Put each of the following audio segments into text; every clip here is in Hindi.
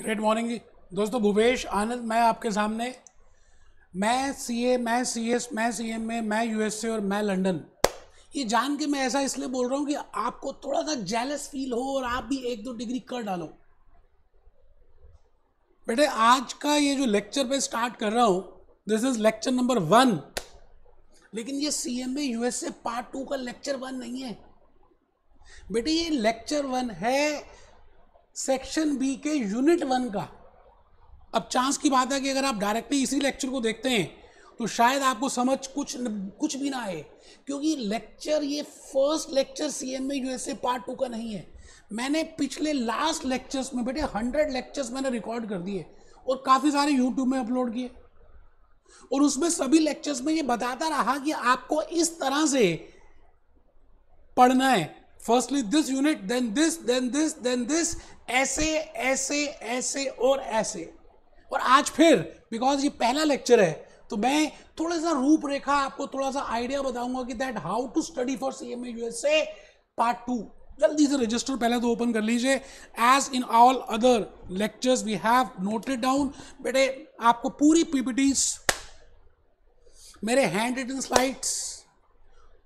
ग्रेट मॉर्निंग जी दोस्तों। भूपेश आनंद मैं आपके सामने। मैं सीए, मैं सीएस, मैं सीएमए, मैं यूएसए और मैं लंदन। ये जान के मैं ऐसा इसलिए बोल रहा हूँ कि आपको थोड़ा सा जेलस फील हो और आप भी 1-2 डिग्री कर डालो। बेटे आज का ये जो लेक्चर पे स्टार्ट कर रहा हूँ, दिस इज लेक्चर नंबर 1। लेकिन ये सीएमए यूएसए पार्ट 2 का लेक्चर 1 नहीं है बेटे, ये लेक्चर 1 है सेक्शन बी के यूनिट 1 का। अब चांस की बात है कि अगर आप डायरेक्टली इसी लेक्चर को देखते हैं तो शायद आपको समझ कुछ भी ना आए, क्योंकि लेक्चर ये first lecture CMA USA part 2 का नहीं है। मैंने पिछले लास्ट लेक्चर्स में बेटे 100 लेक्चर्स मैंने रिकॉर्ड कर दिए और काफ़ी सारे यूट्यूब में अपलोड किए, और उसमें सभी लेक्चर्स में ये बताता रहा कि आपको इस तरह से पढ़ना है। Firstly this unit, then this, then this, then this, ऐसे ऐसे ऐसे और ऐसे। और आज फिर बिकॉज ये पहला लेक्चर है तो मैं थोड़ा सा रूपरेखा आपको थोड़ा सा आइडिया बताऊंगा कि that how to study for CMA USA part 2। जल्दी से रजिस्टर पहले तो ओपन कर लीजिए। As in all other lectures we have noted down. बेटे आपको पूरी पीपीटीज, मेरे हैंड रिटन स्लाइड्स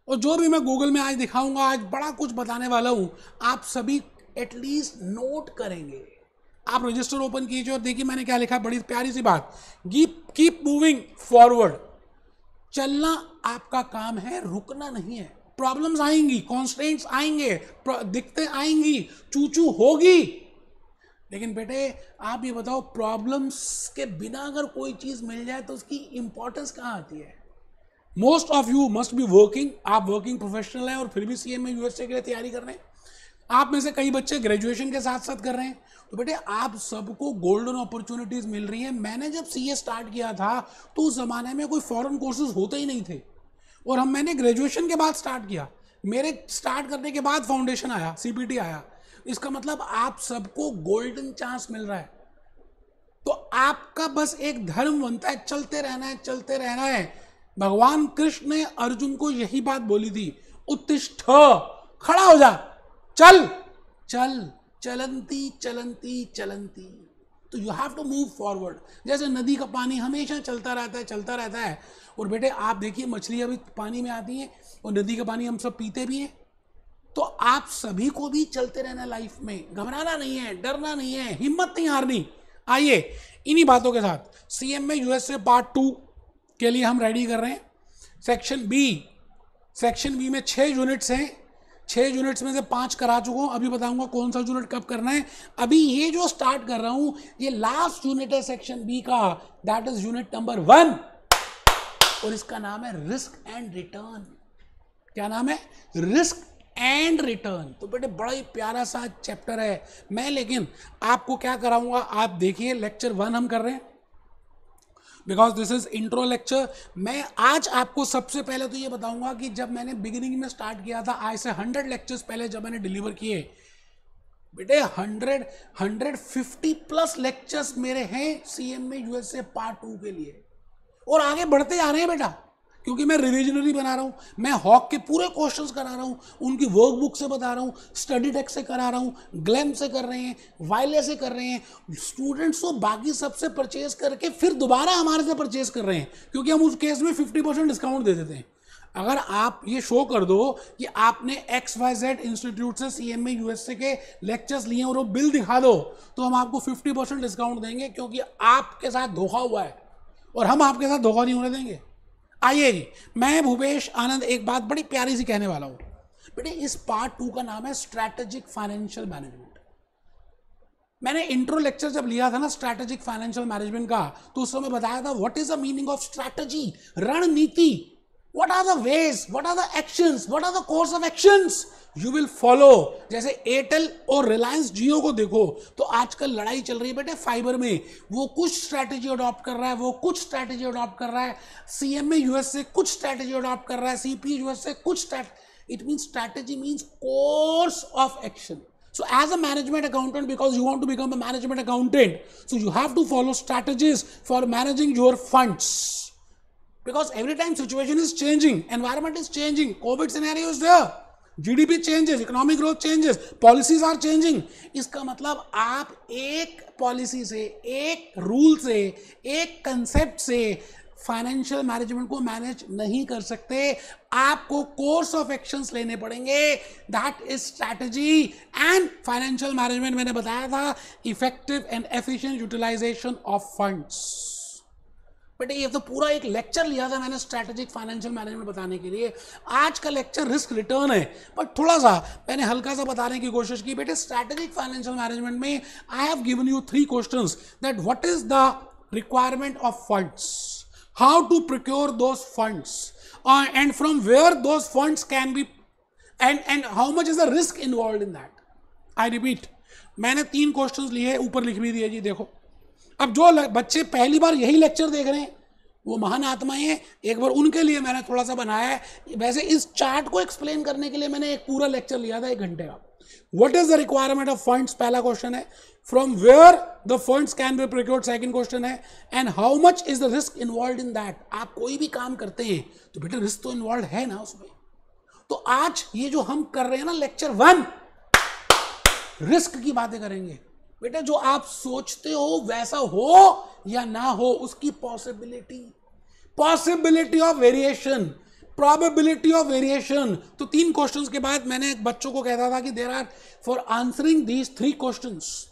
और जो भी मैं गूगल में आज दिखाऊंगा, आज बड़ा कुछ बताने वाला हूं, आप सभी एटलीस्ट नोट करेंगे। आप रजिस्टर ओपन कीजिए और देखिए मैंने क्या लिखा। बड़ी प्यारी सी बात, कीप मूविंग फॉरवर्ड। चलना आपका काम है, रुकना नहीं है। प्रॉब्लम्स आएंगी, कॉन्स्ट्रेंट्स आएंगे, दिक्कतें आएंगी, चूचू होगी, लेकिन बेटे आप ये बताओ प्रॉब्लम्स के बिना अगर कोई चीज मिल जाए तो उसकी इंपॉर्टेंस कहाँ आती है। Most of you must be working, आप वर्किंग प्रोफेशनल हैं और फिर भी सीएमए यूएसए के लिए तैयारी कर रहे हैं। आप में से कई बच्चे ग्रेजुएशन के साथ साथ कर रहे हैं, तो बेटे आप सबको गोल्डन अपॉर्चुनिटीज मिल रही है। मैंने जब सीए स्टार्ट किया था तो उस जमाने में कोई फॉरेन कोर्सेज होते ही नहीं थे, और मैंने ग्रेजुएशन के बाद स्टार्ट किया। मेरे स्टार्ट करने के बाद फाउंडेशन आया, सीपीटी आया। इसका मतलब आप सबको गोल्डन चांस मिल रहा है। तो आपका बस एक धर्म बनता है, चलते रहना है, चलते रहना है। भगवान कृष्ण ने अर्जुन को यही बात बोली थी, उत्तिष्ठ, खड़ा हो जा, चल चल, चलंती चलंती चलंती। तो you have to move forward. जैसे नदी का पानी हमेशा चलता रहता है, चलता रहता है। और बेटे आप देखिए मछलियां भी पानी में आती हैं और नदी का पानी हम सब पीते भी हैं। तो आप सभी को भी चलते रहना लाइफ में, घबराना नहीं है, डरना नहीं है, हिम्मत नहीं हारनी। आइए इन्हीं बातों के साथ सीएमए यूएसए पार्ट 2 के लिए हम रेडी कर रहे हैं। सेक्शन बी में 6 यूनिट्स हैं। 6 यूनिट्स में से 5 करा चुका हूं, अभी बताऊंगा कौन सा यूनिट कब करना है। अभी ये जो स्टार्ट कर रहा हूं ये लास्ट यूनिट है सेक्शन बी का, दैट इज यूनिट नंबर 1, और इसका नाम है रिस्क एंड रिटर्न। क्या नाम है? Risk and return. तो बेटे बड़ा ही प्यारा सा चैप्टर है। मैं लेकिन आपको क्या कराऊंगा, आप देखिए लेक्चर 1 हम कर रहे हैं because this is intro lecture. मैं आज आपको सबसे पहले तो ये बताऊंगा कि जब मैंने बिगिनिंग में स्टार्ट किया था, आज से 100 लेक्चर्स पहले जब मैंने डिलीवर किए, बेटे 150 प्लस लेक्चर्स मेरे हैं सीएमए यूएसए पार्ट 2 के लिए, और आगे बढ़ते आ रहे हैं बेटा, क्योंकि मैं रिविजनरी बना रहा हूँ। मैं हॉक के पूरे क्वेश्चंस करा रहा हूँ, उनकी वर्कबुक से बता रहा हूँ, स्टडी टेक्स्ट से करा रहा हूँ, ग्लैम से कर रहे हैं, वाइले से कर रहे हैं। स्टूडेंट्स तो बाकी सबसे परचेज करके फिर दोबारा हमारे से परचेज कर रहे हैं, क्योंकि हम उस केस में 50% डिस्काउंट दे देते हैं। अगर आप ये शो कर दो कि आपने XYZ इंस्टीट्यूट से सीएमए यूएसए के लेक्चर्स लिए और वो बिल दिखा दो, तो हम आपको 50% डिस्काउंट देंगे, क्योंकि आपके साथ धोखा हुआ है और हम आपके साथ धोखा नहीं होने देंगे। आइए जी, मैं भूपेश आनंद एक बात बड़ी प्यारी सी कहने वाला हूं। बेटे इस पार्ट 2 का नाम है स्ट्रैटेजिक फाइनेंशियल मैनेजमेंट। मैंने इंट्रो लेक्चर जब लिया था ना स्ट्रैटेजिक फाइनेंशियल मैनेजमेंट का, तो उस समय बताया था what is the meaning of strategy, रणनीति। What are the ways, what are the actions, what are the course of actions you will follow. जैसे एयरटेल और रिलायंस जियो को देखो तो आजकल लड़ाई चल रही है बेटे फाइबर में। वो कुछ स्ट्रैटेजी अडॉप्ट कर रहा है, वो कुछ स्ट्रैटेजी अडॉप्ट कर रहा है। सीएमए यूएसए कुछ स्ट्रैटेजी अडॉप्ट कर रहा है, सीपी यूएसए कुछ it means strategy means course of action. So as a management accountant, because you want to become a management accountant, so you have to follow strategies for managing your funds. Because every time situation is changing, environment is changing, COVID scenario is there. GDP changes, economic growth changes, policies are changing. इसका मतलब आप एक पॉलिसी से, एक रूल से, एक कंसेप्ट से फाइनेंशियल मैनेजमेंट को मैनेज नहीं कर सकते। आपको कोर्स ऑफ एक्शंस लेने पड़ेंगे, that is strategy and financial management. मैंने बताया था effective and efficient utilization of funds. बेटे ये तो पूरा एक लेक्चर लिया था मैंने स्ट्रैटेजिक फाइनेंशियल मैनेजमेंट बताने के लिए। आज का लेक्चर रिस्क रिटर्न है, पर थोड़ा सा मैंने हल्का सा बताने की कोशिश की। बेटे स्ट्रैटेजिक फाइनेंशियल मैनेजमेंट में आई have given you 3 questions, that what is the requirement of funds, how to procure those funds, and from where those funds can be, and how much is the risk involved in that. I repeat, मैंने 3 क्वेश्चंस लिए, ऊपर लिख भी दिए जी, देखो। अब जो बच्चे पहली बार यही लेक्चर देख रहे हैं वो महान आत्माएं हैं, एक बार उनके लिए मैंने थोड़ा सा बनाया है। वैसे इस चार्ट को एक्सप्लेन करने के लिए मैंने एक पूरा लेक्चर लिया था 1 घंटे का। What is the requirement of funds, पहला क्वेश्चन है। From where the funds can be procured, second question है। And how much is the risk involve in that. आप कोई भी काम करते हैं तो बेटा रिस्क तो इन्वॉल्व है ना उसमें। तो आज ये जो हम कर रहे हैं ना लेक्चर 1, रिस्क की बातें करेंगे। बेटा जो आप सोचते हो वैसा हो या ना हो, उसकी possibility of variation, probability of variation. तो 3 क्वेश्चंस के बाद मैंने बच्चों को कहता था कि there are, for answering these 3 questions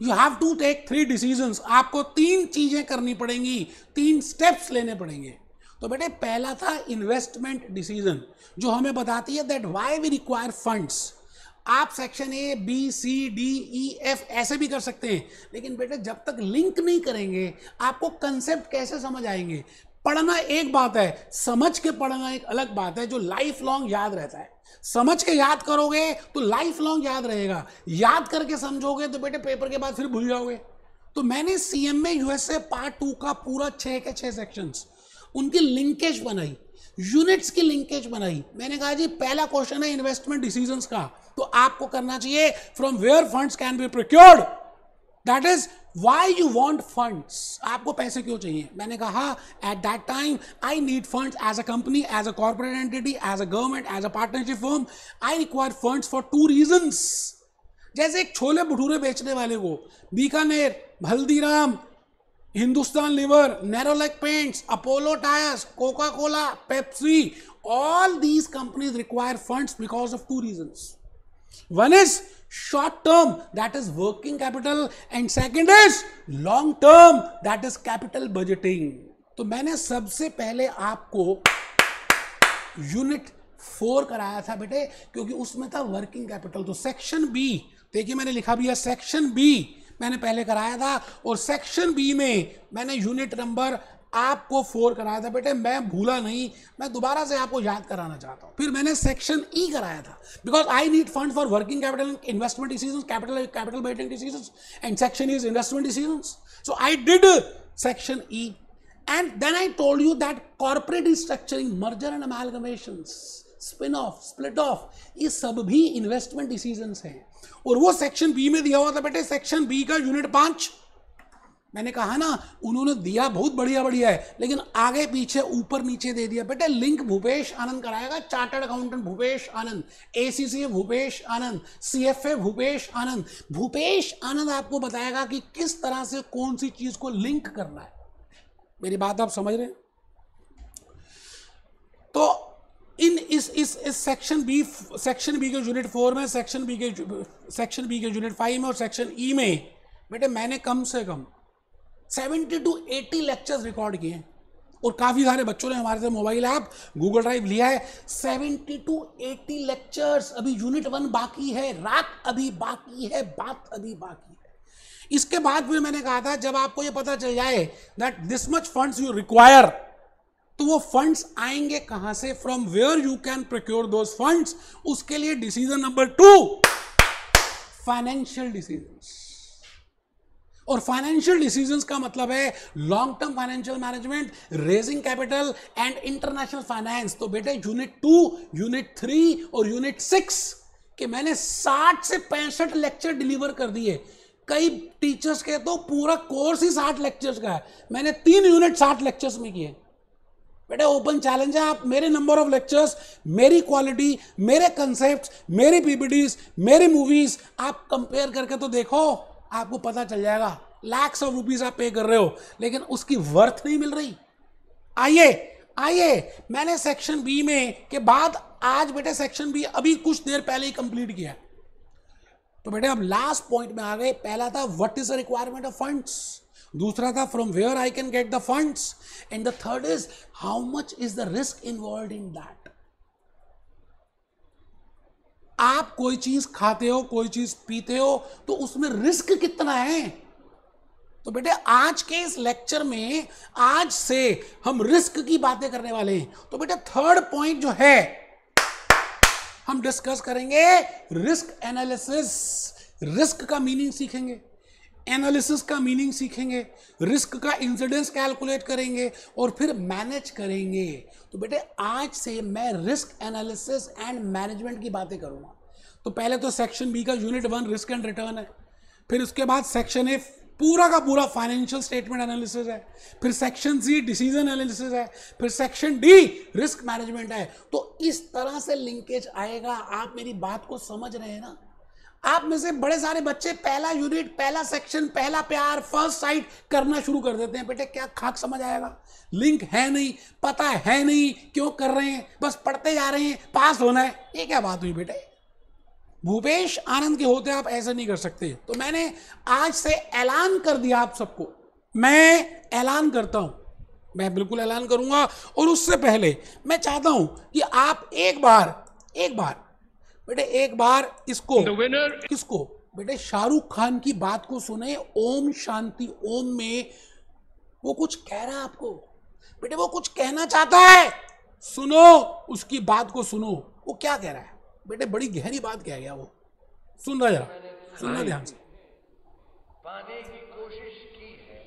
you have to take 3 decisions. आपको 3 चीजें करनी पड़ेंगी, 3 स्टेप्स लेने पड़ेंगे। तो बेटे पहला था इन्वेस्टमेंट डिसीजन, जो हमें बताती है that why we require funds. आप section A, B, C, D, E, F ऐसे भी कर सकते हैं, लेकिन बेटे जब तक लिंक नहीं करेंगे आपको कंसेप्ट कैसे समझ आएंगे। पढ़ना एक बात है, समझ के पढ़ना एक अलग बात है, जो लाइफ लॉन्ग याद रहता है। समझ के याद करोगे तो लाइफ लॉन्ग याद रहेगा, याद करके समझोगे तो बेटे पेपर के बाद फिर भूल जाओगे। तो मैंने सीएमए यूएसए पार्ट 2 का पूरा 6 के 6 सेक्शंस, उनकी लिंकेज बनाई, यूनिट्स की लिंकेज बनाई। मैंने कहा जी पहला क्वेश्चन है इन्वेस्टमेंट डिसीजंस का, तो आपको करना चाहिए from where funds can be procured, that is why you want funds. आपको पैसे क्यों चाहिए। मैंने कहा at that time I need funds as a company, as a corporate entity, as a government, as a partnership firm. I require funds for 2 reasons. जैसे एक छोले भटूरे बेचने वाले को Bikaner, Haldiram, Hindustan Lever, Nerolac paints, Apollo tyres, Coca Cola, Pepsi, all these companies require funds because of 2 reasons. One is short term, that is working capital, and second is long term, that is capital budgeting. तो मैंने सबसे पहले आपको यूनिट 4 कराया था बेटे, क्योंकि उसमें था वर्किंग कैपिटल। तो सेक्शन बी, देखिए मैंने लिखा भी है सेक्शन बी मैंने पहले कराया था, और सेक्शन बी में मैंने यूनिट नंबर आपको 4 कराया था। बेटे मैं भूला नहीं, मैं दोबारा से आपको याद कराना चाहता हूं। फिर मैंने सेक्शन ई कराया था, because I need fund for working capital, investment decisions, capital budgeting decisions, and section is investment decisions. So I did section E, and then I told you that corporate restructuring, merger and amalgamations, spin off, split off, ये सब भी इन्वेस्टमेंट डिसीजंस हैं। और वो सेक्शन बी में दिया हुआ था बेटे, सेक्शन बी का यूनिट 5। मैंने कहा ना उन्होंने दिया बहुत बढ़िया बढ़िया है, लेकिन आगे पीछे ऊपर नीचे दे दिया। बेटे लिंक भूपेश आनंद कराएगा, चार्टर्ड अकाउंटेंट भूपेश आनंद, एसीसीए भूपेश आनंद, सीएफए भूपेश आनंद। भूपेश आनंद आपको बताएगा कि किस तरह से कौन सी चीज को लिंक करना है। मेरी बात आप समझ रहे हैं। तो इन इस सेक्शन बी के यूनिट 4 में, सेक्शन बी के यूनिट 5 में और सेक्शन ई में बेटे मैंने कम से कम 70 to 80 लेक्चर्स रिकॉर्ड किए, और काफी सारे बच्चों ने हमारे से मोबाइल ऐप गूगल ड्राइव लिया है। 70 to 80 लेक्चर्स, अभी यूनिट 1 बाकी है, रात अभी बाकी है, बात अभी बाकी है। इसके बाद फिर मैंने कहा था जब आपको ये पता चल जाए that this much funds you require, तो वो फंड्स आएंगे कहां से, from where you can procure those funds. उसके लिए डिसीजन नंबर 2, फाइनेंशियल डिसीजंस। और फाइनेंशियल डिसीजंस का मतलब है long term financial management, raising capital and international finance. तो बेटे यूनिट 2, यूनिट 3 और यूनिट 6 के मैंने 60 से 65 लेक्चर डिलीवर कर दिए। कई टीचर्स के तो पूरा कोर्स ही 60 लेक्चर्स का है, मैंने 3 यूनिट 60 लेक्चर्स में किए। बेटा ओपन चैलेंज है, आप मेरे नंबर ऑफ लेक्चर्स, मेरी क्वालिटी, मेरे कंसेप्ट, मेरी पीपीटीज, मेरी मूवीज आप कंपेयर करके तो देखो, आपको पता चल जाएगा। लैक्स ऑफ रुपीज आप पे कर रहे हो लेकिन उसकी वर्थ नहीं मिल रही। आइए मैंने सेक्शन बी में के बाद आज बेटे सेक्शन बी अभी कुछ देर पहले ही कंप्लीट किया। तो बेटे अब लास्ट पॉइंट में आ गए। पहला था what is the requirement of funds, दूसरा था from where I can get the funds, and the third is how much is the risk involve in that. आप कोई चीज खाते हो, कोई चीज पीते हो, तो उसमें रिस्क कितना है। तो बेटे आज के इस लेक्चर में आज से हम रिस्क की बातें करने वाले हैं। तो बेटे थर्ड पॉइंट जो है हम डिस्कस करेंगे रिस्क एनालिसिस। रिस्क का मीनिंग सीखेंगे, एनालिसिस का मीनिंग सीखेंगे, रिस्क का इंसिडेंस कैलकुलेट करेंगे और फिर मैनेज करेंगे। तो बेटे आज से मैं रिस्क एनालिसिस एंड मैनेजमेंट की बातें करूंगा। तो पहले तो सेक्शन बी का यूनिट 1 रिस्क एंड रिटर्न है, फिर उसके बाद सेक्शन ए पूरा का पूरा फाइनेंशियल स्टेटमेंट एनालिसिस है, फिर सेक्शन सी डिसीजन एनालिसिस है, फिर सेक्शन डी रिस्क मैनेजमेंट है। तो इस तरह से लिंकेज आएगा। आप मेरी बात को समझ रहे हैं ना। आप में से बड़े सारे बच्चे पहला यूनिट, पहला सेक्शन, पहला प्यार, फर्स्ट साइट करना शुरू कर देते हैं। बेटे क्या खाक समझ आएगा, लिंक है नहीं, पता है नहीं क्यों कर रहे हैं, बस पढ़ते जा रहे हैं, पास होना है। ये क्या बात हुई बेटे। भूपेश आनंद के होते आप ऐसा नहीं कर सकते। तो मैंने आज से ऐलान कर दिया आप सबको, मैं ऐलान करता हूं, मैं बिल्कुल ऐलान करूंगा। और उससे पहले मैं चाहता हूं कि आप एक बार बेटे एक बार इसको किसको बेटे शाहरुख खान की बात को सुने। ओम शांति ओम में वो कुछ कह रहा है आपको, बेटे वो कुछ कहना चाहता है, सुनो उसकी बात को सुनो। वो क्या कह रहा है बेटे, बड़ी गहरी बात कह गया वो, सुन रहा, जरा सुनना ध्यान से। पाने की कोशिश की है।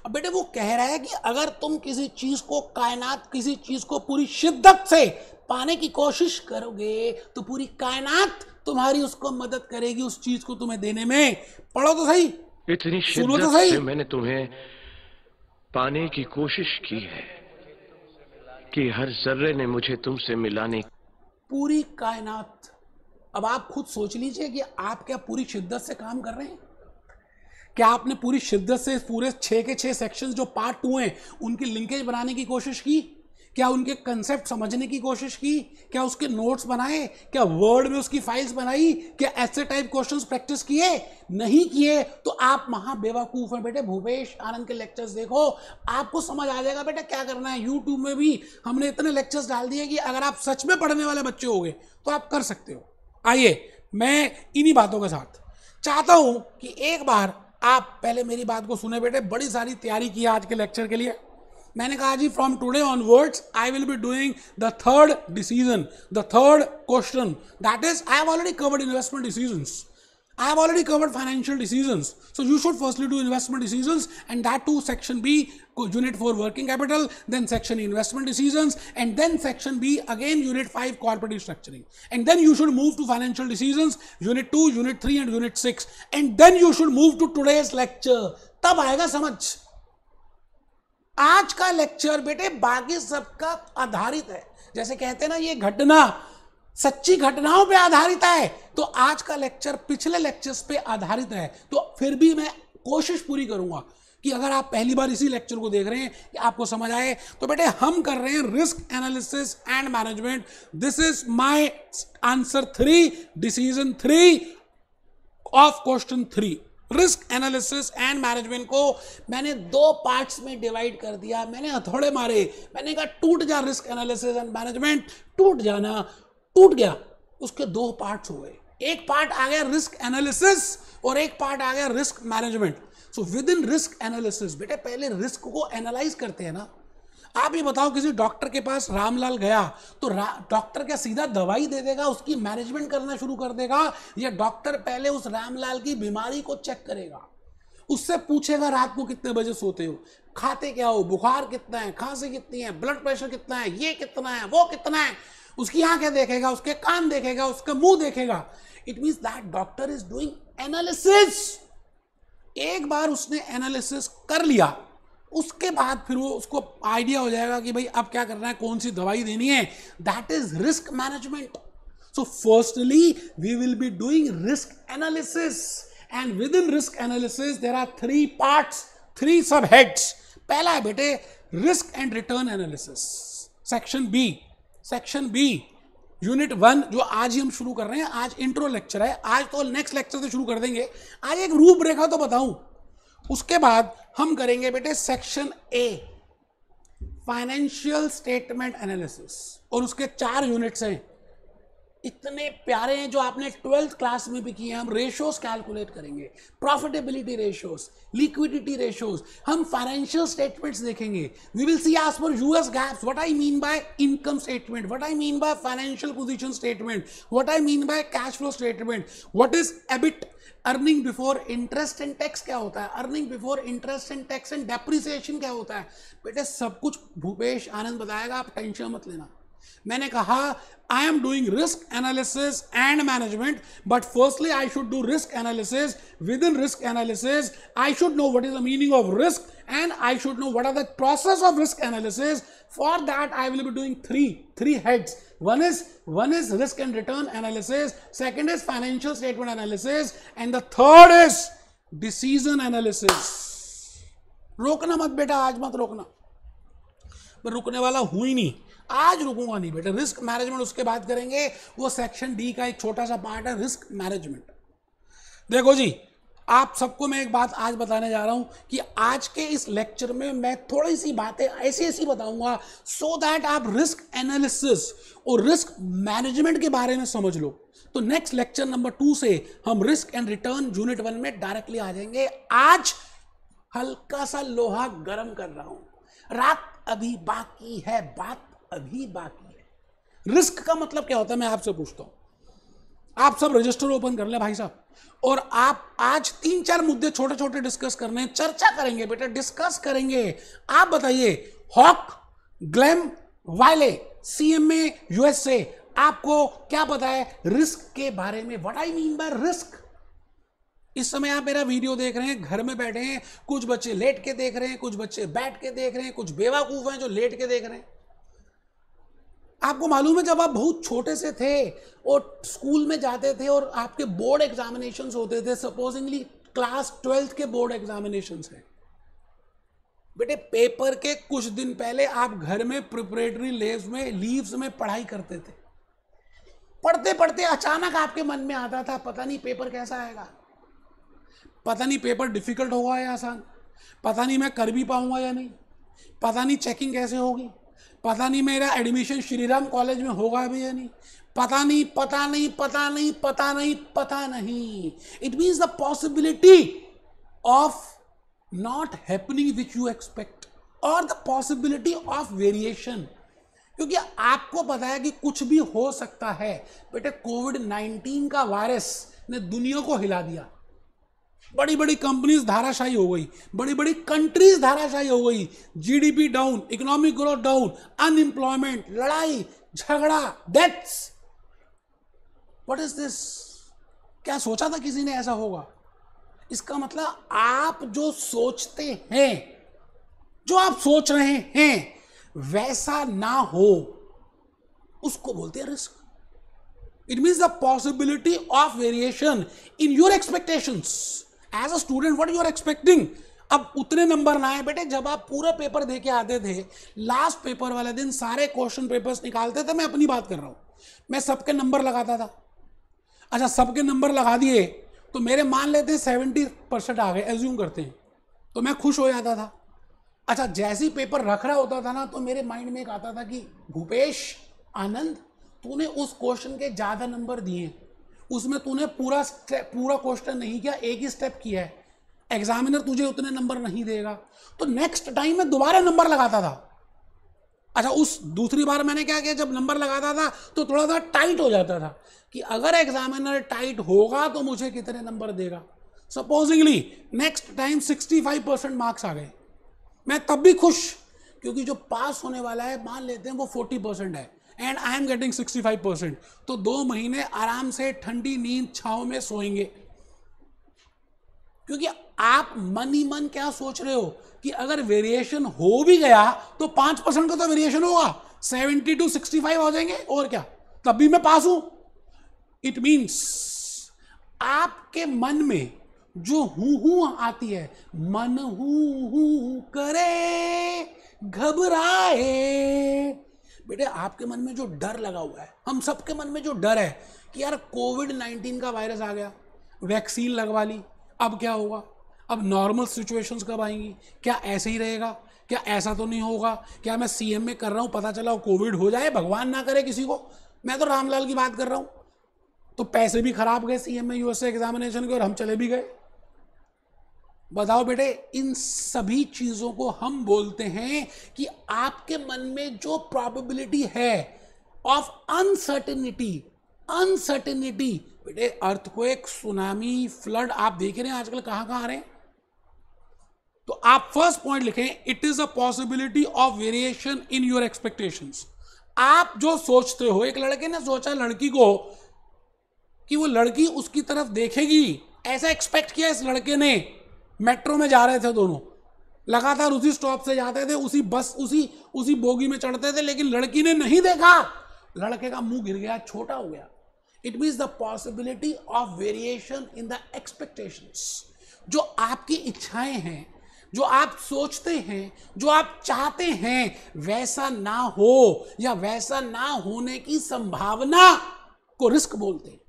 अब बेटे वो कह रहा है कि अगर तुम किसी चीज को, कायनात किसी चीज को पूरी शिद्दत से पाने की कोशिश करोगे तो पूरी कायनात तुम्हारी उसको मदद करेगी उस चीज को तुम्हें देने में। पढ़ो तो सही, इतनी सुनो तो शिद्दत सही। से मैंने तुम्हें पाने की कोशिश की है कि हर जर्रे ने मुझे तुमसे मिलाने। पूरी कायनात। अब आप खुद सोच लीजिए कि आप क्या पूरी शिद्दत से काम कर रहे हैं। क्या आपने पूरी शिद्दत से पूरे 6 के 6 सेक्शंस जो पार्ट 2 हैं उनकी लिंकेज बनाने की कोशिश की? क्या उनके कंसेप्ट समझने की कोशिश की? क्या उसके नोट्स बनाए? क्या वर्ड में उसकी फाइल्स बनाई? क्या ऐसे टाइप क्वेश्चंस प्रैक्टिस किए? नहीं किए तो आप महा बेवकूफ हैं बेटे। भूपेश आनंद के लेक्चर्स देखो, आपको समझ आ जाएगा बेटा क्या करना है। यूट्यूब में भी हमने इतने लेक्चर्स डाल दिए कि अगर आप सच में पढ़ने वाले बच्चे होंगे तो आप कर सकते हो। आइए मैं इन्हीं बातों के साथ चाहता हूं कि एक बार आप पहले मेरी बात को सुने बेटे। बड़ी सारी तैयारी की आज के लेक्चर के लिए। मैंने कहा जी from today onwards I will be doing the third decision, the third question, that is I have already covered investment decisions, I have already covered financial decisions. So you should firstly do investment decisions, and that too section B, unit 4 working capital, then section investment decisions, and then section B again unit 5 corporate structuring. And then you should move to financial decisions, unit 2, unit 3 and unit 6. And then you should move to today's lecture. तब आएगा समझ। आज का लेक्चर बेटे बाकी सबका आधारित है। जैसे कहते हैं ना ये घटना सच्ची घटनाओं पे आधारित है, तो आज का लेक्चर पिछले लेक्चर्स पे आधारित है। तो फिर भी मैं कोशिश पूरी करूंगा कि अगर आप पहली बार इसी लेक्चर को देख रहे हैं कि आपको समझ आए। तो बेटे हम कर रहे हैं risk analysis and management. This is my answer 3, decision 3 of question 3। Risk analysis and management को मैंने 2 पार्ट्स में डिवाइड कर दिया। मैंने हथौड़े मारे, मैंने कहा टूट जा रिस्क एनालिसिस एंड मैनेजमेंट, टूट जाना, टूट गया। उसके 2 पार्ट्स हो गए। एक पार्ट आ गया रिस्क एनालिसिस और एक पार्ट आ गया risk management. So with in risk analysis बेटे पहले रिस्क को एनालाइज करते हैं ना। आप ये बताओ किसी डॉक्टर के पास रामलाल गया तो डॉक्टर क्या सीधा दवाई दे देगा, उसकी मैनेजमेंट करना शुरू कर देगा, या डॉक्टर पहले उस रामलाल की बीमारी को चेक करेगा, उससे पूछेगा रात को कितने बजे सोते हो, खाते क्या हो, बुखार कितना है, खांसी कितनी है, ब्लड प्रेशर कितना है, ये कितना है, वो कितना है, उसकी आंखें देखेगा, उसके कान देखेगा, उसका मुंह देखेगा। It means that doctor is doing analysis. एक बार उसने एनालिसिस कर लिया उसके बाद फिर वो उसको आइडिया हो जाएगा कि भाई अब क्या करना है, कौन सी दवाई देनी है. That is risk management. So firstly we will be doing risk analysis, and within risk analysis there are 3 parts, 3 sub heads. पहला है beta risk and return analysis, section B unit 1 जो आज ही हम शुरू कर रहे हैं. आज इंट्रो लेक्चर है, आज तो नेक्स्ट लेक्चर से शुरू कर देंगे. आज एक रूपरेखा तो बताऊं, उसके बाद हम करेंगे बेटे section a financial statement analysis, और उसके 4 यूनिट्स हैं. इतने प्यारे हैं जो आपने 12th क्लास में भी किए हैं. हम रेशियोज कैलकुलेट करेंगे, प्रॉफिटेबिलिटी रेशियोज, लिक्विडिटी रेशियोज, हम फाइनेंशियल स्टेटमेंट्स देखेंगे. We will see as per US GAAPs what I mean by income statement, what I mean by financial position statement, what I mean by cash flow statement, what is EBIT, earning before interest and tax क्या होता है, earning before interest and tax and depreciation क्या होता है. बेटे सब कुछ भूपेश आनंद बताएगा, आप टेंशन मत लेना. मैंने कहा I am doing risk analysis and management, but firstly I should do risk analysis. Within risk analysis, I should know what is the meaning of risk, and I should know what are the process of risk analysis. For that, I will be doing three heads. One is risk and return analysis. Second is financial statement analysis, and the third is decision analysis. रोकना मत बेटा, आज मत रोकना. मैं रुकने वाला हूं ही नहीं, आज रुकूंगा नहीं बेटा. रिस्क मैनेजमेंट उसके बाद करेंगे, वो सेक्शन डी का एक छोटा सा पार्ट है रिस्क मैनेजमेंट. देखो जी, आप सबको मैं एक बात आज बताने जा रहा हूं कि आज के इस लेक्चर में मैं थोड़ी सी बातें ऐसी बताऊंगा सो दैट आप रिस्क एनालिसिस और रिस्क मैनेजमेंट के बारे में समझ लो. तो नेक्स्ट लेक्चर नंबर 2 से हम रिस्क एंड रिटर्न यूनिट 1 में डायरेक्टली आ जाएंगे. आज हल्का सा लोहा गर्म कर रहा हूं, रात अभी बाकी है, बात अभी बाकी है. रिस्क का मतलब क्या होता है मैं आपसे पूछता हूं. आप सब रजिस्टर ओपन कर ले भाई साहब, और आप आज 3-4 मुद्दे छोटे छोटे डिस्कस करने, चर्चा करेंगे बेटा, डिस्कस करेंगे. आप बताइए, हॉक, ग्लैम, वाइले, सीएमए यूएसए, आपको क्या पता है रिस्क के बारे में? What I mean by risk. इस समय आप मेरा वीडियो देख रहे हैं, घर में बैठे हैं, कुछ बच्चे लेट के देख रहे हैं, कुछ बच्चे बैठ के देख रहे हैं, कुछ बेवकूफ हैं जो लेट के देख रहे हैं. आपको मालूम है जब आप बहुत छोटे से थे और स्कूल में जाते थे और आपके बोर्ड एग्जामिनेशंस होते थे, सपोजिंगली क्लास 12th के बोर्ड एग्जामिनेशंस है बेटे, पेपर के कुछ दिन पहले आप घर में प्रिपरेटरी लीव्स में पढ़ाई करते थे. पढ़ते पढ़ते अचानक आपके मन में आता था पता नहीं पेपर कैसा आएगा, पता नहीं पेपर डिफिकल्ट होगा या आसान, पता नहीं मैं कर भी पाऊंगा या नहीं, पता नहीं चेकिंग कैसे होगी, पता नहीं मेरा एडमिशन श्रीराम कॉलेज में होगा भी या नहीं, पता नहीं पता नहीं पता नहीं पता नहीं पता नहीं. It means the possibility of not happening which you expect, और द पॉसिबिलिटी ऑफ वेरिएशन. क्योंकि आपको पता है कि कुछ भी हो सकता है बेटे. कोविड-19 का वायरस ने दुनिया को हिला दिया, बड़ी बड़ी कंपनीज धाराशाही हो गई, बड़ी बड़ी कंट्रीज धाराशाही हो गई, GDP down, economic growth down, unemployment, लड़ाई झगड़ा, डेथ्स. What is this? क्या सोचा था किसी ने ऐसा होगा? इसका मतलब आप जो सोचते हैं, जो आप सोच रहे हैं वैसा ना हो, उसको बोलते हैं risk. It means the possibility of variation in your expectations. As a student what you are expecting. अब उतने नंबर ना आए बेटे. जब आप पूरा पेपर दे के आते थे, लास्ट पेपर वाले दिन सारे क्वेश्चन पेपर्स निकालते थे, मैं अपनी बात कर रहा हूं, मैं सबके नंबर लगाता था. अच्छा, सबके नंबर लगा दिए तो मेरे मान लेते हैं 70% आ गए, एज्यूम करते हैं, तो मैं खुश हो जाता था. अच्छा, जैसे ही पेपर रख रहा होता था ना, तो मेरे माइंड में एक आता था कि भूपेश आनंद, तूने उस क्वेश्चन के ज्यादा नंबर दिए, उसमें तूने पूरा क्वेश्चन नहीं किया, एक ही स्टेप किया है, एग्जामिनर तुझे उतने नंबर नहीं देगा. तो नेक्स्ट टाइम मैं दोबारा नंबर लगाता था. अच्छा, उस दूसरी बार मैंने क्या किया, जब नंबर लगाता था तो थोड़ा सा टाइट हो जाता था कि अगर एग्जामिनर टाइट होगा तो मुझे कितने नंबर देगा. सपोजिंगली नेक्स्ट टाइम 65% मार्क्स आ गए, मैं तब भी खुश, क्योंकि जो पास होने वाला है मान लेते हैं वो 40% है, एंड आई एम गेटिंग 65%. तो 2 महीने आराम से ठंडी नींद छांव में सोएंगे, क्योंकि आप मन ही मन क्या सोच रहे हो कि अगर वेरिएशन हो भी गया तो 5% का तो वेरिएशन होगा, 70 to 65 हो जाएंगे और क्या, तब भी मैं पास हूं। इट मीन्स आपके मन में जो हूं आती है, मन हूं करे घबराए, बेटे आपके मन में जो डर लगा हुआ है, हम सबके मन में जो डर है कि यार कोविड-19 का वायरस आ गया, वैक्सीन लगवा ली, अब क्या होगा, अब नॉर्मल सिचुएशंस कब आएंगी, क्या ऐसे ही रहेगा, क्या ऐसा तो नहीं होगा, क्या मैं सीएम में कर रहा हूं, पता चला कोविड हो जाए, भगवान ना करे किसी को, मैं तो रामलाल की बात कर रहा हूं, तो पैसे भी खराब गए सीएम में यूएसए एग्जामिनेशन के और हम चले भी गए। बताओ बेटे, इन सभी चीजों को हम बोलते हैं कि आपके मन में जो प्रोबेबिलिटी है ऑफ अनसर्टेनिटी, अनसर्टेनिटी, बेटे अर्थक्वेक, सुनामी, फ्लड आप देख रहे हैं आजकल कहां कहां आ रहे हैं। तो आप फर्स्ट पॉइंट लिखें, it is a possibility of variation in your expectations. आप जो सोचते हो, एक लड़के ने सोचा लड़की को कि वो लड़की उसकी तरफ देखेगी, ऐसा एक्सपेक्ट किया इस लड़के ने, मेट्रो में जा रहे थे दोनों, लगातार उसी स्टॉप से जाते थे, उसी बस उसी बोगी में चढ़ते थे, लेकिन लड़की ने नहीं देखा, लड़के का मुंह गिर गया, छोटा हो गया। It means the possibility of variation in the expectations. जो आपकी इच्छाएं हैं, जो आप सोचते हैं, जो आप चाहते हैं, वैसा ना हो या वैसा ना होने की संभावना को रिस्क बोलते हैं।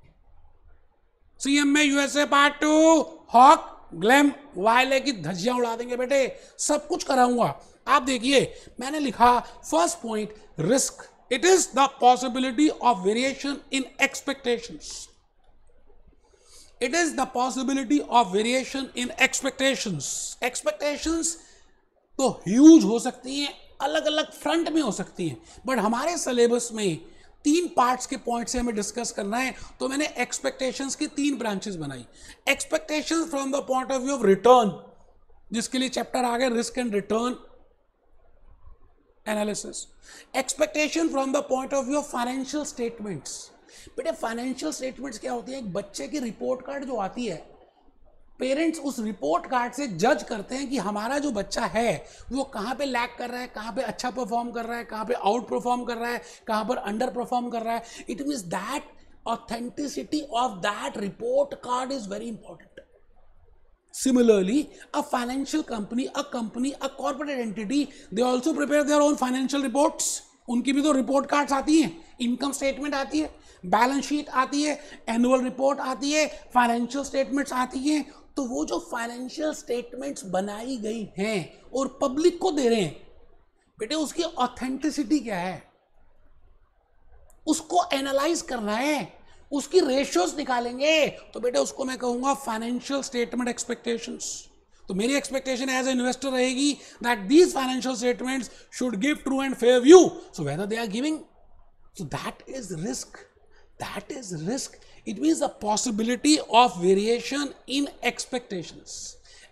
सीएम में यूएसए पार्ट 2, हॉक ग्लैम वायले की धज्जियां उड़ा देंगे बेटे, सब कुछ कराऊंगा। आप देखिए मैंने लिखा first point, risk, it is the possibility of variation in expectations. It is the possibility of variation in expectations. Expectations तो ह्यूज हो सकती हैं, अलग अलग फ्रंट में हो सकती हैं, बट हमारे सिलेबस में 3 पार्ट्स के पॉइंट से हमें डिस्कस करना है, तो मैंने एक्सपेक्टेशंस की 3 ब्रांचेस बनाई। Expectations from the point of view of return, जिसके लिए चैप्टर आ गया risk and return analysis. Expectation from the point of view of financial statements. बेटे फाइनेंशियल स्टेटमेंट्स क्या होती है, एक बच्चे की रिपोर्ट कार्ड जो आती है, पेरेंट्स उस रिपोर्ट कार्ड से जज करते हैं कि हमारा जो बच्चा है वो कहाँ पे लैग कर रहा है, कहाँ पे अच्छा परफॉर्म कर रहा है, कहाँ पे आउट परफॉर्म कर रहा है, कहाँ पर अंडर परफॉर्म कर रहा है। It means that authenticity of that report card is very important. Similarly, a financial company, a corporate entity, they also prepare their own financial reports. उनकी भी तो रिपोर्ट कार्ड्स आती हैं, इनकम स्टेटमेंट आती है, बैलेंस शीट आती है, एनुअल रिपोर्ट आती है, फाइनेंशियल स्टेटमेंट्स आती हैं। तो वो जो फाइनेंशियल स्टेटमेंट्स बनाई गई हैं और पब्लिक को दे रहे हैं, बेटे उसकी ऑथेंटिसिटी क्या है, उसको एनालाइज करना है, उसकी रेशियोज निकालेंगे, तो बेटे उसको मैं कहूंगा फाइनेंशियल स्टेटमेंट एक्सपेक्टेशंस। तो मेरी एक्सपेक्टेशन एज ए इन्वेस्टर रहेगी that these financial statements should give true and fair view, so whether they are giving, so that is risk, that is risk. It means the possibility of variation in expectations.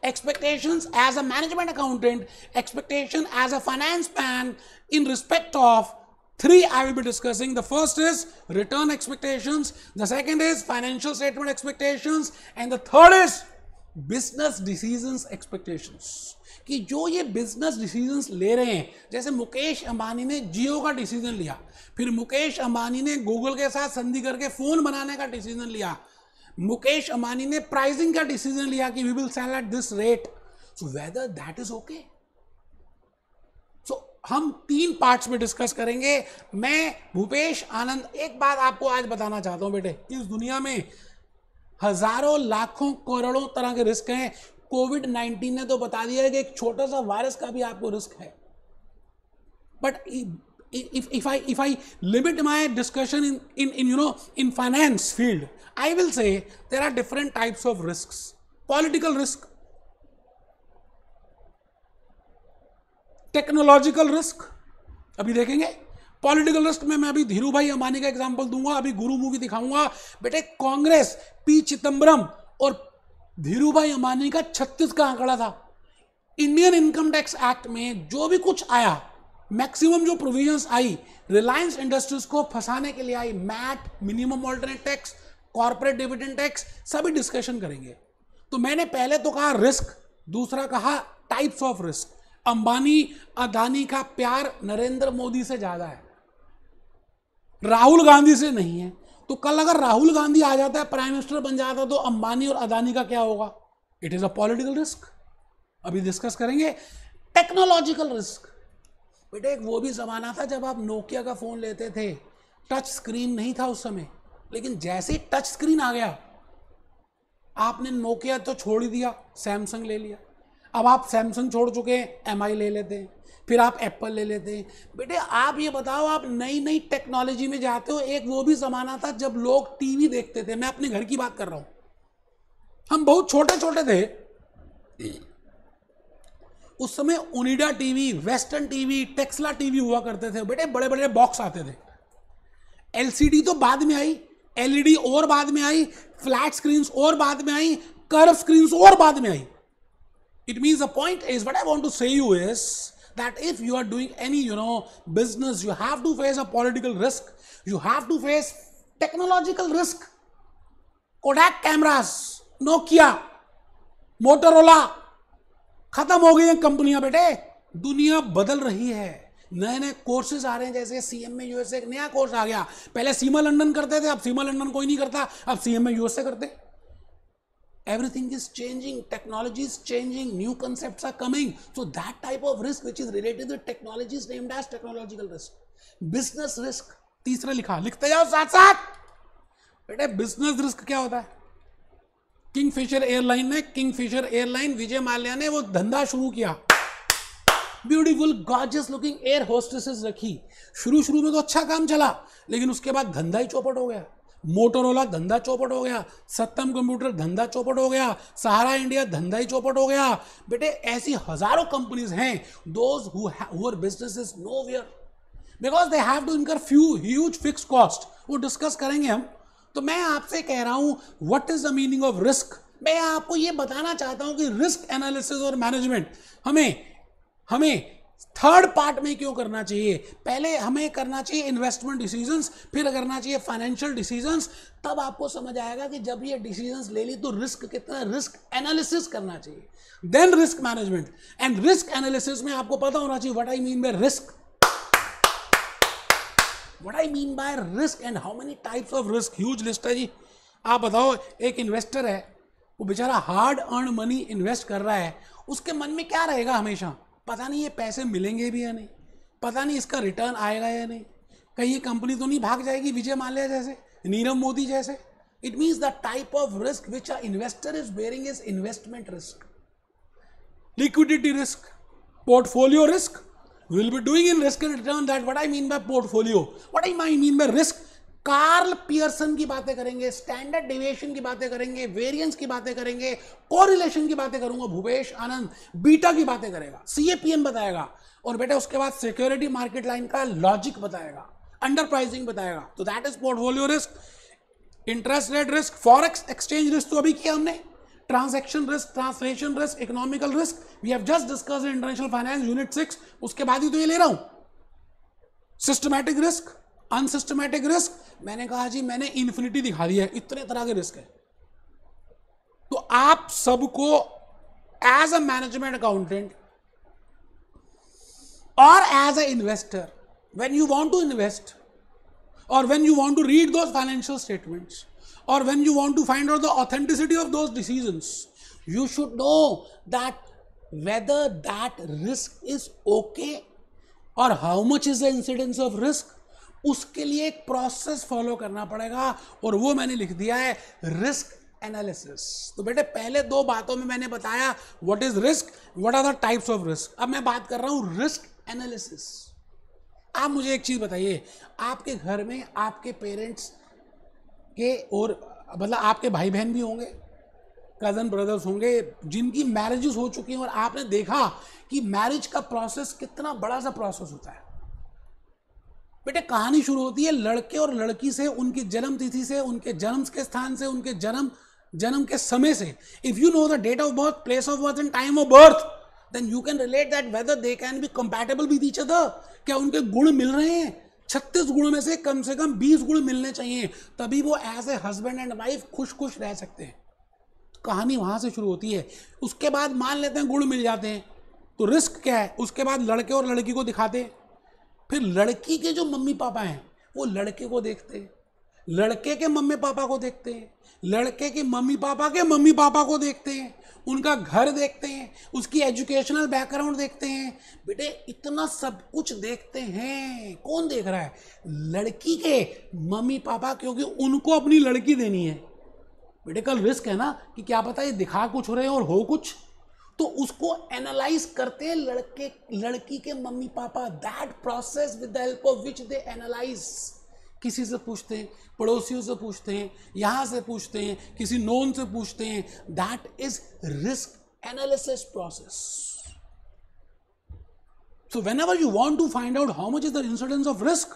Expectations as a management accountant, expectation as a finance man, in respect of 3 I will be discussing. The first is return expectations, the second is financial statement expectations, and the third is business decisions expectations. कि जो ये बिजनेस डिसीजंस ले रहे हैं, जैसे मुकेश अंबानी ने जियो का डिसीजन लिया, फिर मुकेश अंबानी ने गूगल के साथ संधि करके फोन बनाने का डिसीजन लिया, मुकेश अंबानी ने प्राइसिंग का डिसीजन लिया कि we will sell at this rate, so whether that is okay. So हम 3 पार्ट्स में डिस्कस करेंगे। मैं भूपेश आनंद एक बात आपको आज बताना चाहता हूं बेटे, इस दुनिया में हजारों लाखों करोड़ों तरह के रिस्क हैं। कोविड-19 ने तो बता दिया है कि एक छोटा सा वायरस का भी आपको रिस्क है, but if I limit my discussion in finance field, I will say there are different types of risks. Political risk, technological risk, अभी देखेंगे। पॉलिटिकल रिस्क में मैं अभी धीरू भाई अंबानी का एग्जांपल दूंगा, अभी गुरु मूवी दिखाऊंगा। बेटे कांग्रेस, पी चिदम्बरम और धीरू भाई अंबानी का 36 का आंकड़ा था। इंडियन इनकम टैक्स एक्ट में जो भी कुछ आया, मैक्सिमम जो प्रोविजंस आई, रिलायंस इंडस्ट्रीज को फंसाने के लिए आई। MAT, minimum alternate tax, corporate dividend tax, सभी डिस्कशन करेंगे। तो मैंने पहले तो कहा रिस्क, दूसरा कहा types of risk. Ambani Adani का प्यार नरेंद्र मोदी से ज्यादा है, राहुल गांधी से नहीं है। तो कल अगर राहुल गांधी आ जाता है, प्राइम मिनिस्टर बन जाता, तो अंबानी और अदानी का क्या होगा? It is a political risk. अभी डिस्कस करेंगे टेक्नोलॉजिकल रिस्क। बेटे एक वो भी जमाना था जब आप नोकिया का फोन लेते थे, टच स्क्रीन नहीं था उस समय, लेकिन जैसे ही टच स्क्रीन आ गया, आपने नोकिया तो छोड़ ही दिया, सैमसंग ले लिया। अब आप सैमसंग छोड़ चुके हैं, एमआई ले लेते हैं, फिर आप एप्पल ले लेते हैं। बेटे आप ये बताओ, आप नई नई टेक्नोलॉजी में जाते हो। एक वो भी जमाना था जब लोग टीवी देखते थे, मैं अपने घर की बात कर रहा हूं, हम बहुत छोटे छोटे थे उस समय, Onida TV, western TV, Taxila TV हुआ करते थे। बेटे बड़े बड़े बॉक्स आते थे। एलसीडी तो बाद में आई, एलईडी और बाद में आई, फ्लैट स्क्रीन और बाद में आई, कर्व स्क्रीन और बाद में आई। It means the point is, what I want to say you is that if you are doing any business, you have to face a political risk, you have to face technological risk. Kodak cameras, Nokia, Motorola, खत्म हो गई हैं कंपनियां। बेटे दुनिया बदल रही है, नए नए कोर्सेज आ रहे हैं। जैसे सीएमए यूएसए एक नया कोर्स आ गया, पहले सीमा लंदन करते थे, अब सीमा लंदन कोई नहीं करता, अब सीएमए यूएसए करते। Everything is changing, technology is changing, new concepts are coming. So that type of risk which is related to technology is named as technological risk. Business risk तीसरा लिखा, लिखते जाओ साथ साथ। बेटे बिजनेस रिस्क क्या होता है? किंगफिशर एयरलाइन ने, किंगफिशर एयरलाइन विजय माल्या ने वो धंधा शुरू किया, beautiful gorgeous looking air hostesses रखी। शुरू में तो अच्छा काम चला, लेकिन उसके बाद धंधा ही चौपट हो गया। मोटोरोला धंधा चौपट हो गया, सत्यम कंप्यूटर धंधा चौपट हो गया, सहारा इंडिया धंधा ही चौपट हो गया। बेटे ऐसी हजारों कंपनीज हैं, those who businesses nowhere because they have to incur few huge fix cost. वो डिस्कस करेंगे हम। तो मैं आपसे कह रहा हूं what is the meaning of risk. मैं आपको ये बताना चाहता हूं कि रिस्क एनालिसिस और मैनेजमेंट हमें थर्ड पार्ट में क्यों करना चाहिए। पहले हमें करना चाहिए इन्वेस्टमेंट डिसीजंस, फिर करना चाहिए फाइनेंशियल डिसीजंस। तब आपको समझ आएगा कि जब ये डिसीजंस ले ली तो रिस्क कितना, रिस्क एनालिसिस करना चाहिए, then risk management. And risk analysis में आपको पता होना चाहिए what I mean by risk, what I mean by risk and how many types of risk. Huge list है जी। आप बताओ, एक इन्वेस्टर है, वो बेचारा हार्ड अर्न मनी इन्वेस्ट कर रहा है, उसके मन में क्या रहेगा हमेशा? पता नहीं ये पैसे मिलेंगे भी या नहीं, पता नहीं इसका रिटर्न आएगा या नहीं, कहीं ये कंपनी तो नहीं भाग जाएगी विजय माल्या जैसे, नीरव मोदी जैसे। It means the type of risk which a investor is bearing is investment risk, liquidity risk, portfolio risk. Will be doing in risk and return that what I mean by portfolio, what I mean by risk. Karl Pearson की बातें करेंगे, स्टैंडर्ड डेविएशन की बातें करेंगे, वेरिएंस की बातें करेंगे, कोरिलेशन की बातें करूंगा भूपेश आनंद, बीटा की बातें करेगा, सीएपीएम बताएगा, और बेटा उसके बाद सिक्योरिटी मार्केट लाइन का लॉजिक बताएगा, अंडर प्राइसिंग बताएगा। तो that is portfolio risk. Interest rate risk, forex exchange risk तो अभी किया हमने, transaction risk, translation risk, economical risk we have just discussed in international finance unit 6, उसके बाद ही तो ये ले रहा हूं। सिस्टमैटिक रिस्क, अनसिस्टमैटिक रिस्क, मैंने कहा जी मैंने इन्फिनिटी दिखा दिया है, इतने तरह के रिस्क है। तो आप सबको एज अ मैनेजमेंट अकाउंटेंट और as a investor, when you want to invest or when you want to read those financial statements or when you want to find out the authenticity of those decisions, you should know that whether that risk is okay or how much is the incidence of risk। उसके लिए एक प्रोसेस फॉलो करना पड़ेगा, और वो मैंने लिख दिया है रिस्क एनालिसिस। तो बेटे पहले दो बातों में मैंने बताया what is risk, what are the types of risk. अब मैं बात कर रहा हूं रिस्क एनालिसिस। आप मुझे एक चीज बताइए, आपके घर में आपके पेरेंट्स के और मतलब आपके भाई बहन भी होंगे, कजन ब्रदर्स होंगे जिनकी मैरिजेस हो चुकी हैं, और आपने देखा कि मैरिज का प्रोसेस कितना बड़ा सा प्रोसेस होता है। बेटे कहानी शुरू होती है लड़के और लड़की से, उनकी जन्म तिथि से, उनके जन्म के स्थान से, उनके जन्म के समय से। If you know the date of birth, place of birth and time of birth, then you can relate that whether they can be compatible with each other। क्या उनके गुण मिल रहे हैं? 36 गुण में से कम 20 गुण मिलने चाहिए, तभी वो as a husband and wife खुश रह सकते हैं। कहानी वहां से शुरू होती है। उसके बाद मान लेते हैं गुण मिल जाते हैं, तो रिस्क क्या है, उसके बाद लड़के और लड़की को दिखाते हैं, फिर लड़की के जो मम्मी पापा हैं वो लड़के को देखते हैं, लड़के के मम्मी पापा को देखते हैं, लड़के के मम्मी पापा के मम्मी पापा को देखते हैं, उनका घर देखते हैं, उसकी एजुकेशनल बैकग्राउंड देखते हैं। बेटे इतना सब कुछ देखते हैं। कौन देख रहा है? लड़की के मम्मी पापा, क्योंकि उनको अपनी लड़की देनी है। बेटे कल रिस्क है ना कि क्या पता ये दिखा कुछ रहे और हो कुछ, तो उसको एनालाइज करते हैं लड़की के mummy papa. That process with the help of which they analyse. किसी से पूछते हैं, पड़ोसियों से पूछते हैं, यहां से पूछते हैं, किसी नोन से पूछते हैं। That is risk analysis process. So whenever you want to find out how much is the incidence of risk,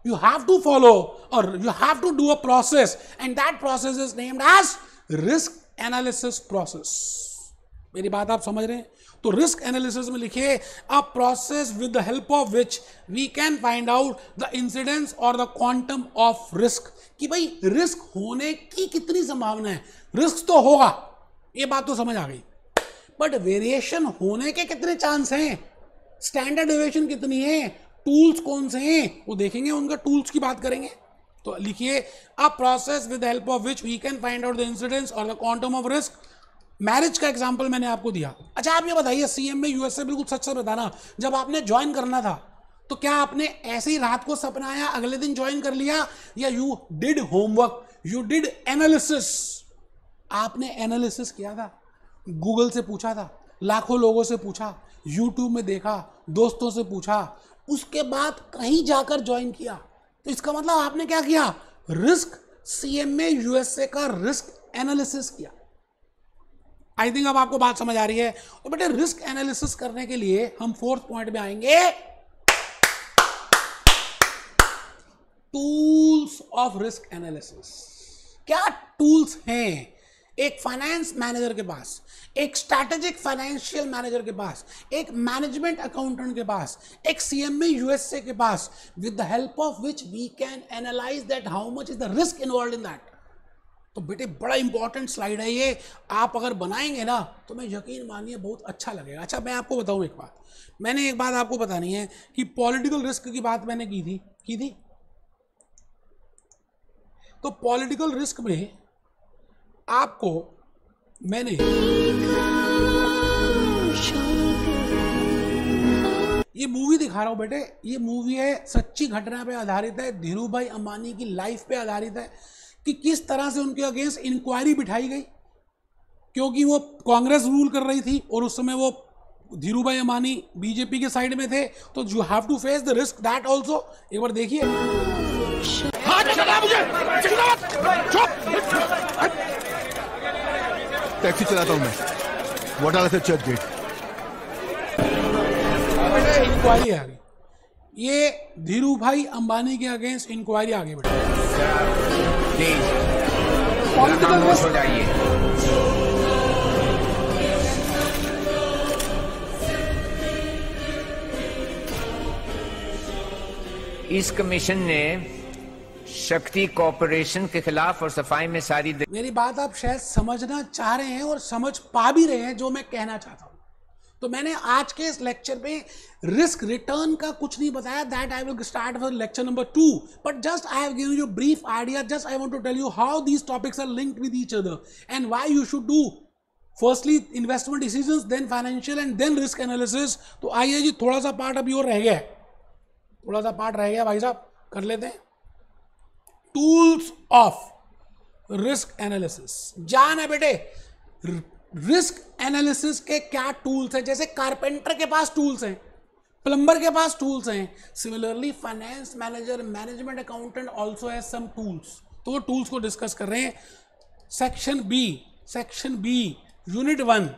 you have to follow or you have to do a process, and that process is named as risk analysis process. मेरी बात आप समझ रहे हैं? तो रिस्क एनालिसिस में लिखिए a process with the help of which we can find out the incidence और द क्वांटम ऑफ रिस्क, कि भाई रिस्क होने की कितनी संभावना है। रिस्क तो होगा, ये बात तो समझ आ गई, बट वेरिएशन होने के कितने चांस हैं, स्टैंडर्ड डेविएशन कितनी है, टूल्स कौन से हैं, वो देखेंगे, उनका टूल्स की बात करेंगे। तो लिखिए a process with the help of which we can find out the incidence और the quantum of risk. Marriage का एग्जांपल मैंने आपको दिया। अच्छा आप ये बताइए, सीएमए यूएसए, बिल्कुल सच सच बताना, जब आपने ज्वाइन करना था तो क्या आपने ऐसे ही रात को सपना आया अगले दिन ज्वाइन कर लिया, या you did homework, you did analysis? आपने एनालिसिस किया था, गूगल से पूछा था, लाखों लोगों से पूछा, यूट्यूब में देखा, दोस्तों से पूछा, उसके बाद कहीं जाकर ज्वाइन किया। तो इसका मतलब आपने क्या किया? रिस्क, सीएमए यूएसए का रिस्क एनालिसिस किया। आई थिंक अब आपको बात समझ आ रही है। तो बेटे रिस्क एनालिसिस करने के लिए हम फोर्थ पॉइंट में आएंगे, टूल्स ऑफ रिस्क एनालिसिस। क्या टूल्स हैं एक फाइनेंस मैनेजर के पास, एक स्ट्रैटेजिक फाइनेंशियल मैनेजर के पास, एक मैनेजमेंट अकाउंटेंट के पास, एक सीएमए यूएसए के पास, with the help of which we can analyse that how much is the risk involve in that. तो बेटे बड़ा इंपॉर्टेंट स्लाइड है ये, आप अगर बनाएंगे ना तो मैं यकीन मानिए बहुत अच्छा लगेगा। अच्छा मैं आपको बताऊं एक बात, मैंने एक बात आपको बतानी है कि पॉलिटिकल रिस्क की बात मैंने की थी। तो पॉलिटिकल रिस्क में आपको मैंने ये मूवी दिखा रहा हूं बेटे, ये मूवी है सच्ची घटना पे आधारित है, धीरू भाई अंबानी की लाइफ पे आधारित है कि किस तरह से उनके अगेंस्ट इंक्वायरी बिठाई गई, क्योंकि वो कांग्रेस रूल कर रही थी और उस समय वो धीरू भाई अंबानी बीजेपी के साइड में थे। तो you have to face the risk that also. एक बार देखिए। टैक्सी चलाता हूं मैं, वोटाला से चर्च गेट। इंक्वायरी आ गई, ये धीरू भाई अंबानी के अगेंस्ट इंक्वायरी आ गई बेटा। हो जाइए। इस कमीशन ने शक्ति कॉरपोरेशन के खिलाफ और सफाई में सारी मेरी बात आप शायद समझना चाह रहे हैं और समझ पा भी रहे हैं जो मैं कहना चाहता हूं। तो मैंने आज के इस लेक्चर में रिस्क रिटर्न का कुछ नहीं बताया, that I will start with lecture number 2, but just I have given you brief idea, just I want to tell you how these topics are linked with each other and why you should do firstly investment decisions, then financial and then risk analysis. तो आइए जी, थोड़ा सा पार्ट अभी और रह गया है, थोड़ा सा पार्ट रह गया भाई साहब, कर लेते हैं। Tools of risk analysis. जान है बेटे, रिस्क एनालिसिस के क्या टूल्स हैं? जैसे कारपेंटर के पास टूल्स हैं, प्लम्बर के पास टूल्स हैं, similarly finance manager, management accountant also has some tools. तो वो टूल्स को डिस्कस कर रहे हैं। सेक्शन बी यूनिट 1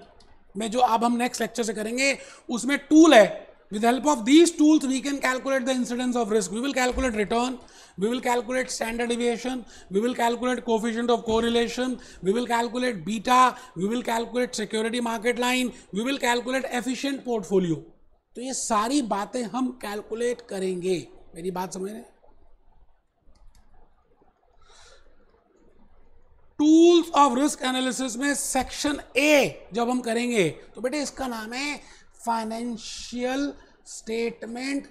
में जो अब हम नेक्स्ट लेक्चर से करेंगे, उसमें टूल है। With the help of these tools, we can calculate the incidence of risk. We will calculate return, we will calculate standard deviation, we will calculate coefficient of correlation, we will calculate beta, we will calculate security market line, we will calculate efficient portfolio. तो ये सारी बातें हम कैलकुलेट करेंगे। मेरी बात समझ रहे हैं? टूल्स ऑफ रिस्क एनालिसिस में सेक्शन ए जब हम करेंगे तो बेटे इसका नाम है फाइनेंशियल स्टेटमेंट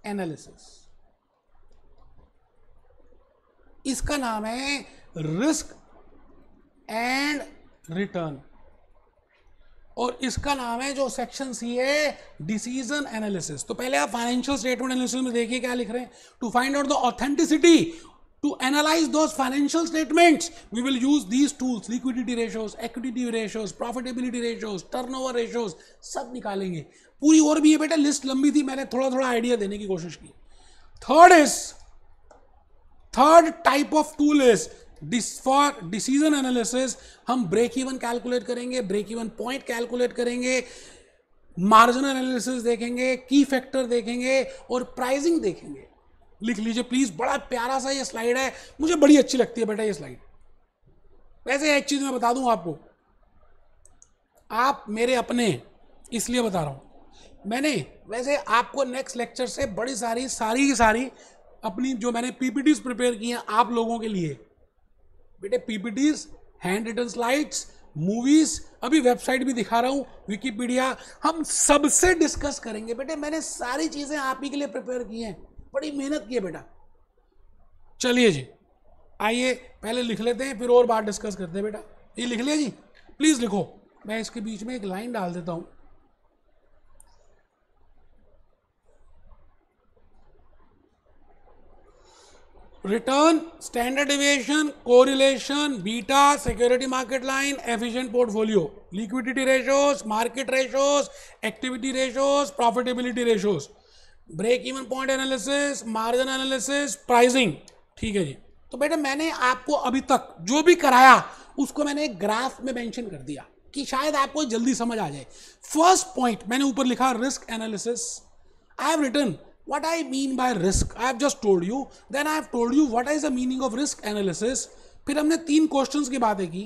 एनालिसिस, इसका नाम है रिस्क एंड रिटर्न, और इसका नाम है जो सेक्शन सी है डिसीजन एनालिसिस। तो पहले आप फाइनेंशियल स्टेटमेंट एनालिसिस में देखिए क्या लिख रहे हैं, to find out the authenticity to analyze those financial statements we will use these tools, liquidity ratios, equity ratios, profitability ratios, turnover ratios, सब निकालेंगे। पूरी और भी है बेटा, लिस्ट लंबी थी, मैंने थोड़ा थोड़ा आइडिया देने की कोशिश की। Third type of tool is for decision analysis, हम ब्रेक इवन कैलकुलेट करेंगे, ब्रेक इवन पॉइंट कैलकुलेट करेंगे, मार्जिन एनालिसिस देखेंगे, की फैक्टर देखेंगे और प्राइसिंग देखेंगे। लिख लीजिए प्लीज, बड़ा प्यारा सा ये स्लाइड है, मुझे बड़ी अच्छी लगती है बेटा ये स्लाइड। वैसे एक चीज मैं बता दूं आपको, आप मेरे अपने इसलिए बता रहा हूं, मैंने वैसे आपको नेक्स्ट लेक्चर से बड़ी सारी अपनी जो मैंने पीपीटीज प्रिपेयर की हैं आप लोगों के लिए बेटे, PPTs, hand written slides, movies, अभी वेबसाइट भी दिखा रहा हूं, विकिपीडिया, हम सबसे डिस्कस करेंगे बेटे। मैंने सारी चीजें आप ही के लिए प्रिपेयर की हैं, बड़ी मेहनत की है बेटा। चलिए जी, आइए पहले लिख लेते हैं, फिर और बात डिस्कस करते हैं बेटा। ये लिख लिया जी, प्लीज लिखो, मैं इसके बीच में एक लाइन डाल देता हूं। Return, standard deviation, correlation, beta, security market line, efficient portfolio, liquidity ratios, market ratios, activity ratios, profitability ratios, break even point analysis, margin analysis, pricing. ठीक है जी। तो बेटा मैंने आपको अभी तक जो भी कराया उसको मैंने एक ग्राफ में मेंशन कर दिया कि शायद आपको जल्दी समझ आ जाए। फर्स्ट पॉइंट मैंने ऊपर लिखा risk analysis. I have written what I mean by risk. I have just told you, then I have told you what is the meaning of risk analysis. फिर हमने 3 क्वेश्चंस की बातें की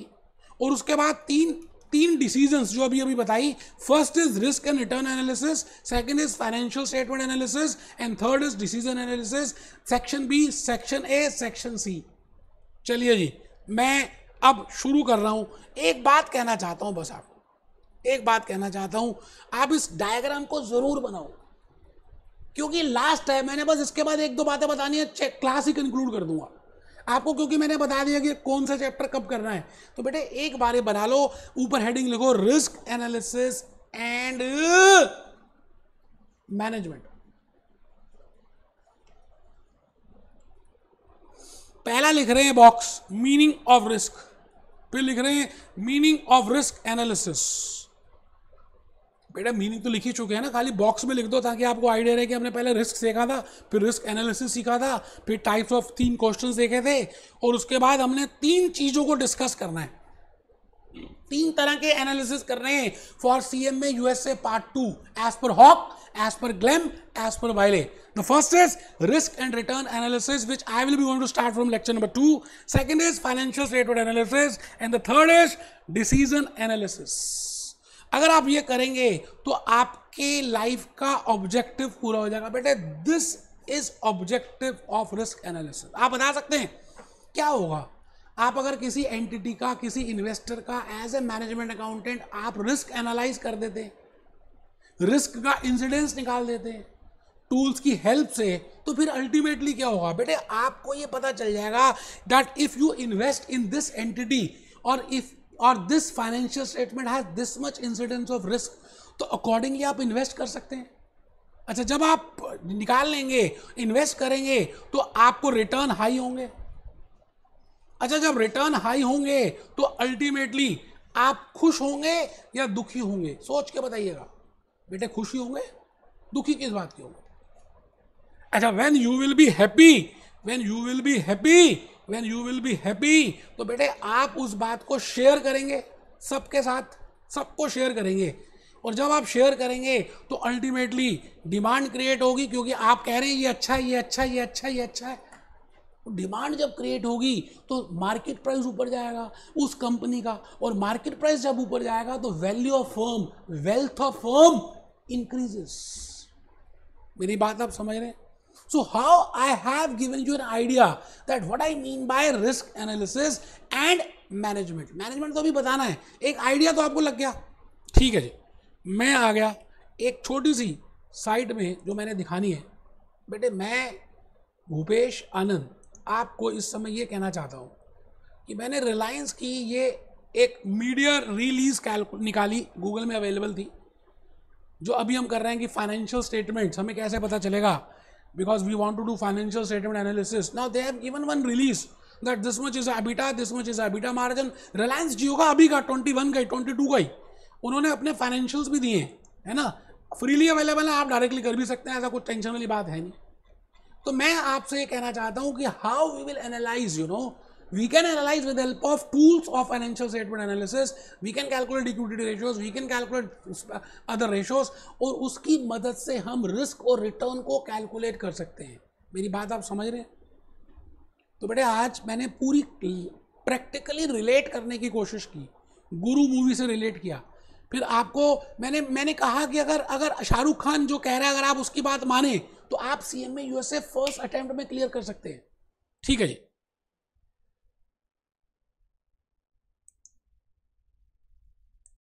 और उसके बाद तीन डिसीजंस जो अभी बताई। First is risk and return analysis, second is financial statement analysis and third is decision analysis. Section B, section A, section C. चलिए जी, मैं अब शुरू कर रहा हूं। एक बात कहना चाहता हूं, बस आपको एक बात कहना चाहता हूं, आप इस डायग्राम को जरूर बनाओ, क्योंकि लास्ट है, मैंने बस इसके बाद 1-2 बातें बतानी है, क्लास ही कंक्लूड कर दूंगा आपको, क्योंकि मैंने बता दिया कि कौन सा चैप्टर कब करना है। तो बेटे एक बार बना लो, ऊपर हेडिंग लिखो रिस्क एनालिसिस एंड मैनेजमेंट। पहला लिख रहे हैं बॉक्स मीनिंग ऑफ रिस्क, फिर लिख रहे हैं मीनिंग ऑफ रिस्क एनालिसिस। बेटा मीनिंग तो लिख ही चुके हैं ना, खाली बॉक्स में लिख दो ताकि आपको आइडिया रहे कि हमने पहले रिस्क सीखा था, फिर रिस्क एनालिसिस सीखा था, फिर टाइप्स ऑफ 3 क्वेश्चंस देखे थे, और उसके बाद हमने 3 चीजों को डिस्कस करना है। 3 तरह के एनालिसिस कर रहे हैं for CMA USA part 2 as per Hock, as per Gleim, as per Wiley. The first is risk and return analysis, which I will be going to start from lecture number 2. Second is financial statement analysis, and the third is decision analysis. अगर आप ये करेंगे तो आपके लाइफ का ऑब्जेक्टिव पूरा हो जाएगा बेटे। This is objective of risk analysis. आप बता सकते हैं क्या होगा? आप अगर किसी एंटिटी का, किसी इन्वेस्टर का एज ए मैनेजमेंट अकाउंटेंट आप रिस्क एनालाइज कर देते हैं, रिस्क का इंसिडेंस निकाल देते हैं टूल्स की हेल्प से, तो फिर अल्टीमेटली क्या होगा बेटे? आपको ये पता चल जाएगा that if you invest in this entity और this financial statement has this much incidence of risk, तो अकॉर्डिंगली आप इन्वेस्ट कर सकते हैं। अच्छा, जब आप निकाल लेंगे, इन्वेस्ट करेंगे, तो आपको रिटर्न हाई होंगे। अच्छा, जब रिटर्न हाई होंगे तो अल्टीमेटली आप खुश होंगे या दुखी होंगे? सोच के बताइएगा बेटे, खुशी होंगे, दुखी किस बात की होंगे? अच्छा, when you will be happy, तो बेटे आप उस बात को शेयर करेंगे सबके साथ, सबको शेयर करेंगे, और जब आप शेयर करेंगे तो अल्टीमेटली डिमांड क्रिएट होगी, क्योंकि आप कह रहे हैं ये अच्छा है, ये अच्छा है, ये अच्छा है, ये अच्छा है। डिमांड जब क्रिएट होगी तो मार्केट प्राइस ऊपर जाएगा उस कंपनी का, और मार्केट प्राइस जब ऊपर जाएगा तो value of firm, wealth of firm increases. मेरी बात आप समझ रहे हैं? So how I have given you an idea that what I mean by risk analysis and management तो अभी बताना है, एक आइडिया तो आपको लग गया, ठीक है जी। मैं आ गया एक छोटी सी साइट में जो मैंने दिखानी है। बेटे मैं भूपेश आनंद आपको इस समय ये कहना चाहता हूँ कि मैंने रिलायंस की ये एक मीडिया रिलीज निकाली, गूगल में अवेलेबल थी, जो अभी हम कर रहे हैं कि फाइनेंशियल स्टेटमेंट्स हमें कैसे पता चलेगा, because we want to do financial statement analysis. Now they have given one release that this much is EBITDA, this much is EBITDA margin. Reliance Jio का अभी का 21 का 22 का ही उन्होंने अपने फाइनेंशियल्स भी दिए हैं, है ना, फ्रीली अवेलेबल है, आप डायरेक्टली कर भी सकते हैं, ऐसा कुछ टेंशन वाली बात है नहीं। तो मैं आपसे ये कहना चाहता हूं कि how we will analyze, we can analyze with the help of tools of financial statement analysis, we can calculate equity ratios, we can calculate other ratios, और उसकी मदद से हम रिस्क और रिटर्न को कैलकुलेट कर सकते हैं। मेरी बात आप समझ रहे हैं? तो बेटे आज मैंने पूरी प्रैक्टिकली रिलेट करने की कोशिश की, गुरु मूवी से रिलेट किया, फिर आपको मैंने कहा कि अगर शाहरुख खान जो कह रहा है अगर आप उसकी बात माने तो आप CMA USA फर्स्ट अटेम्प्ट में क्लियर कर सकते हैं। ठीक है जी।